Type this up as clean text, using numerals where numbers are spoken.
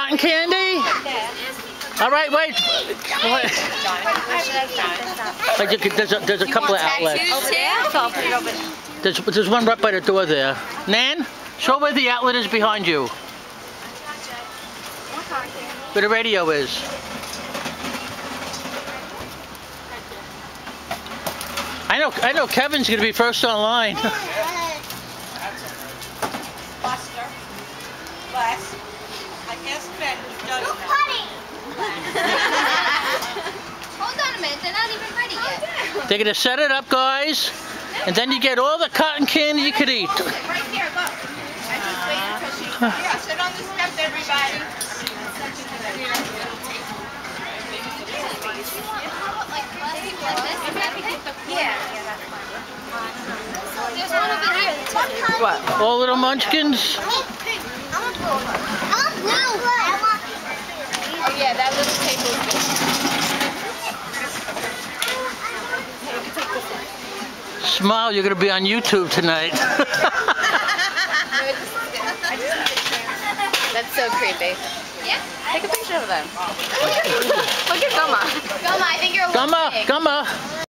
cotton candy? All right, wait. There's a couple of outlets. There's one right by the door there. Nan, show where the outlet is behind you. Where the radio is. I know Kevin's gonna be first online. Buster, Les, I guess Ben does know. Hold on a minute, they're not even ready yet. They're gonna set it up, guys, and then you get all the cotton candy you could eat. Right here, look. I just waited until she... Yeah, sit on the steps, everybody. There's one over here. What? All little munchkins? Oh yeah, that little table is good. Smile, you're gonna be on YouTube tonight. That's so creepy. Yeah. Take a picture of them. Look at Goma. Goma, I think you're a little big. Goma!